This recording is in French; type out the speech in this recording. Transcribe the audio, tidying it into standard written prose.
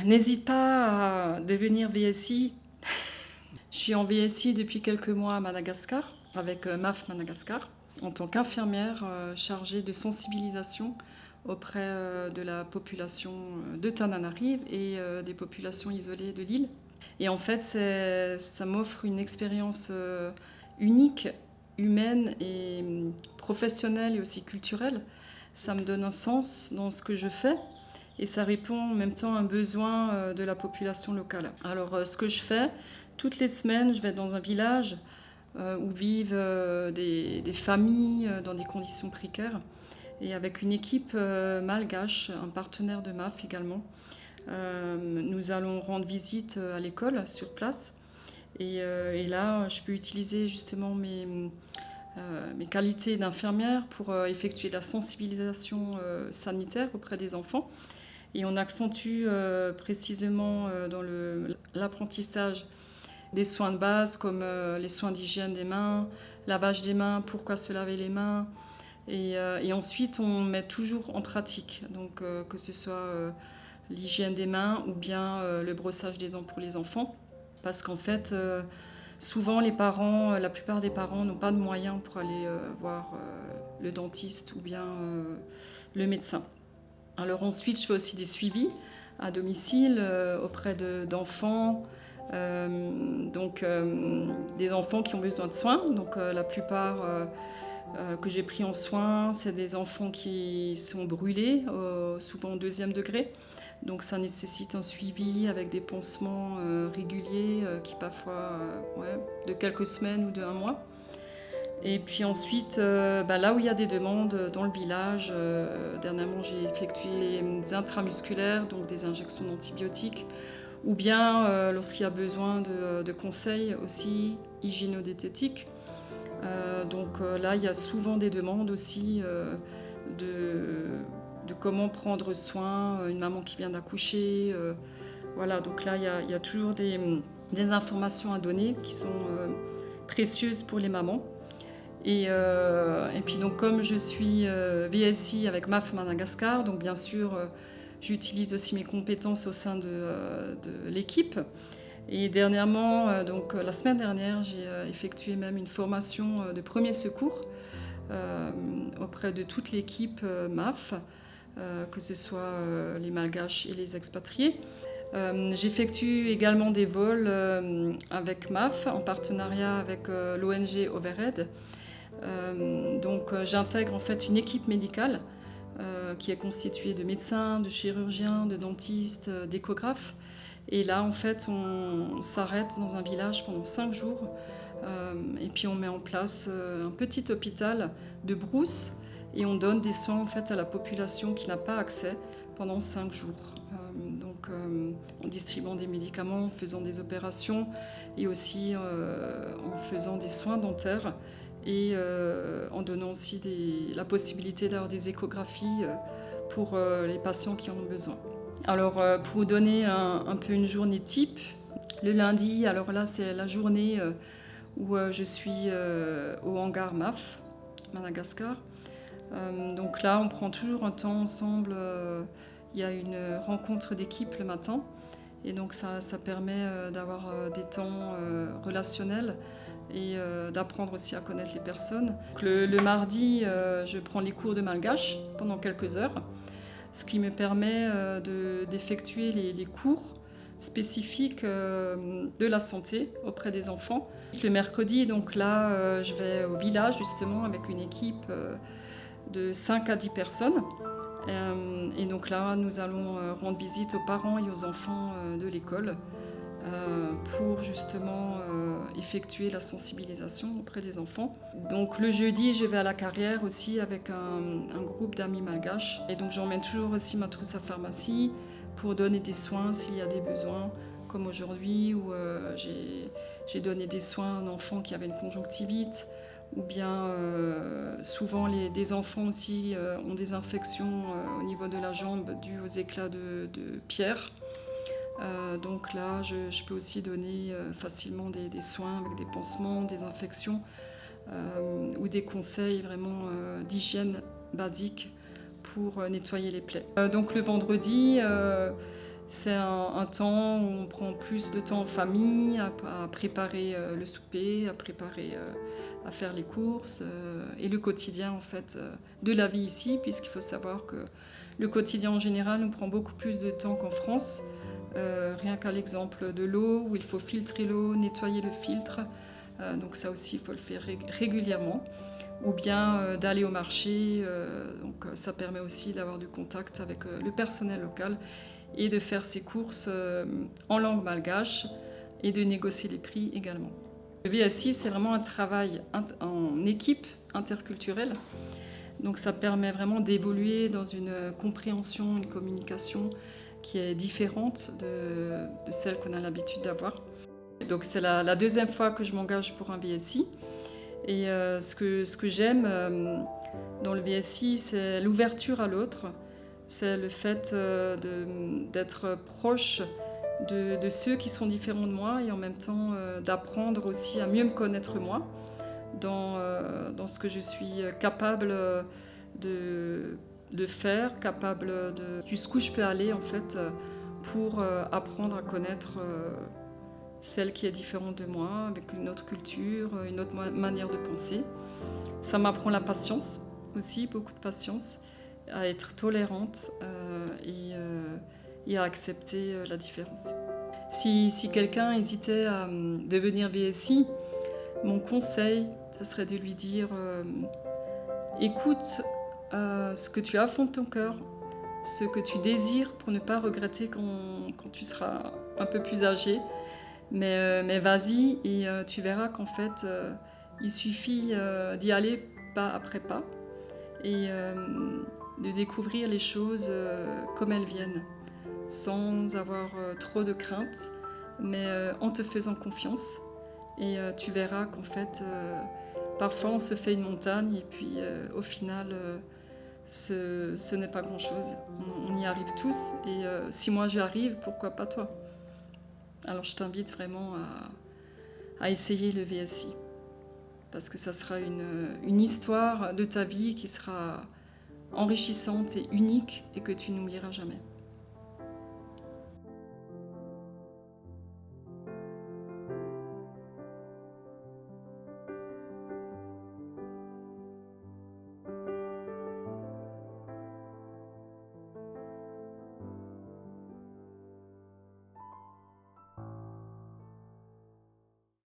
N'hésite pas à devenir VSI. Je suis en VSI depuis quelques mois à Madagascar, avec MAF Madagascar, en tant qu'infirmière chargée de sensibilisation auprès de la population de Tananarive et des populations isolées de l'île. Et en fait, ça m'offre une expérience unique, humaine et professionnelle et aussi culturelle. Ça me donne un sens dans ce que je fais et ça répond en même temps à un besoin de la population locale. Alors, ce que je fais, toutes les semaines, je vais dans un village où vivent des familles dans des conditions précaires et avec une équipe malgache, un partenaire de MAF également. Nous allons rendre visite à l'école sur place et là, je peux utiliser justement mes qualités d'infirmière pour effectuer la sensibilisation sanitaire auprès des enfants. Et on accentue précisément dans l'apprentissage des soins de base comme les soins d'hygiène des mains, lavage des mains, pourquoi se laver les mains. Et ensuite, on met toujours en pratique, donc que ce soit l'hygiène des mains ou bien le brossage des dents pour les enfants. Parce qu'en fait, souvent les parents, la plupart des parents n'ont pas de moyens pour aller voir le dentiste ou bien le médecin. Alors ensuite, je fais aussi des suivis à domicile auprès d'enfants, des enfants qui ont besoin de soins. Donc la plupart que j'ai pris en soin, c'est des enfants qui sont brûlés, souvent au 2e degré. Donc ça nécessite un suivi avec des pansements réguliers qui parfois de quelques semaines ou de 1 mois. Et puis ensuite, là où il y a des demandes dans le village, dernièrement j'ai effectué des intramusculaires, donc des injections d'antibiotiques, ou bien lorsqu'il y a besoin de conseils aussi hygiéno-diététiques. Là, il y a souvent des demandes aussi de comment prendre soin, une maman qui vient d'accoucher. Voilà, donc là, il y a toujours des informations à donner qui sont précieuses pour les mamans. Et puis donc comme je suis VSI avec MAF Madagascar, donc bien sûr j'utilise aussi mes compétences au sein de l'équipe. Et dernièrement, la semaine dernière, j'ai effectué même une formation de premier secours auprès de toute l'équipe MAF, que ce soit les Malgaches et les expatriés. J'effectue également des vols avec MAF en partenariat avec l'ONG Overhead. J'intègre en fait une équipe médicale qui est constituée de médecins, de chirurgiens, de dentistes, d'échographes. Et là, en fait, on s'arrête dans un village pendant 5 jours et puis on met en place un petit hôpital de brousse et on donne des soins en fait à la population qui n'a pas accès pendant 5 jours. En distribuant des médicaments, en faisant des opérations et aussi en faisant des soins dentaires et en donnant aussi la possibilité d'avoir des échographies pour les patients qui en ont besoin. Alors pour vous donner un peu une journée type, le lundi, alors là c'est la journée où je suis au hangar MAF, Madagascar. Donc là on prend toujours un temps ensemble, il y a une rencontre d'équipe le matin et donc ça permet d'avoir des temps relationnels et d'apprendre aussi à connaître les personnes. Donc le mardi, je prends les cours de malgache pendant quelques heures, ce qui me permet d'effectuer les cours spécifiques de la santé auprès des enfants. Le mercredi, donc là, je vais au village justement avec une équipe de 5 à 10 personnes. Et donc là, nous allons rendre visite aux parents et aux enfants de l'école pour justement effectuer la sensibilisation auprès des enfants. Donc le jeudi, je vais à la carrière aussi avec un groupe d'amis malgaches. Et donc j'emmène toujours aussi ma trousse à pharmacie pour donner des soins s'il y a des besoins, comme aujourd'hui où j'ai donné des soins à un enfant qui avait une conjonctivite, ou bien souvent des enfants aussi ont des infections au niveau de la jambe dues aux éclats de pierre. Donc là, je peux aussi donner facilement des soins avec des pansements, des infections ou des conseils vraiment d'hygiène basique pour nettoyer les plaies. Donc le vendredi, C'est un temps où on prend plus de temps en famille, à préparer le souper, à faire les courses et le quotidien en fait de la vie ici, puisqu'il faut savoir que le quotidien en général nous prend beaucoup plus de temps qu'en France. Rien qu'à l'exemple de l'eau, où il faut filtrer l'eau, nettoyer le filtre, donc ça aussi il faut le faire régulièrement. Ou bien d'aller au marché, donc ça permet aussi d'avoir du contact avec le personnel local et de faire ses courses en langue malgache et de négocier les prix également. Le VSI, c'est vraiment un travail en équipe interculturelle, donc ça permet vraiment d'évoluer dans une compréhension, une communication qui est différente de celle qu'on a l'habitude d'avoir. Donc c'est la deuxième fois que je m'engage pour un VSI. Et ce que j'aime dans le VSI, c'est l'ouverture à l'autre, c'est le fait d'être proche de ceux qui sont différents de moi et en même temps d'apprendre aussi à mieux me connaître moi dans ce que je suis capable de faire, jusqu'où je peux aller en fait pour apprendre à connaître celle qui est différente de moi, avec une autre culture, une autre manière de penser. Ça m'apprend la patience aussi, beaucoup de patience, à être tolérante et à accepter la différence. Si quelqu'un hésitait à devenir VSI, mon conseil, ça serait de lui dire écoute ce que tu as au fond de ton cœur, ce que tu désires pour ne pas regretter quand tu seras un peu plus âgé. Mais vas-y et tu verras qu'en fait, il suffit d'y aller pas après pas et de découvrir les choses comme elles viennent, sans avoir trop de crainte, mais en te faisant confiance. Et tu verras qu'en fait, parfois on se fait une montagne et puis au final, ce n'est pas grand-chose. On y arrive tous et si moi j'y arrive, pourquoi pas toi ? Alors je t'invite vraiment à essayer le VSI, parce que ça sera une histoire de ta vie qui sera enrichissante et unique et que tu n'oublieras jamais.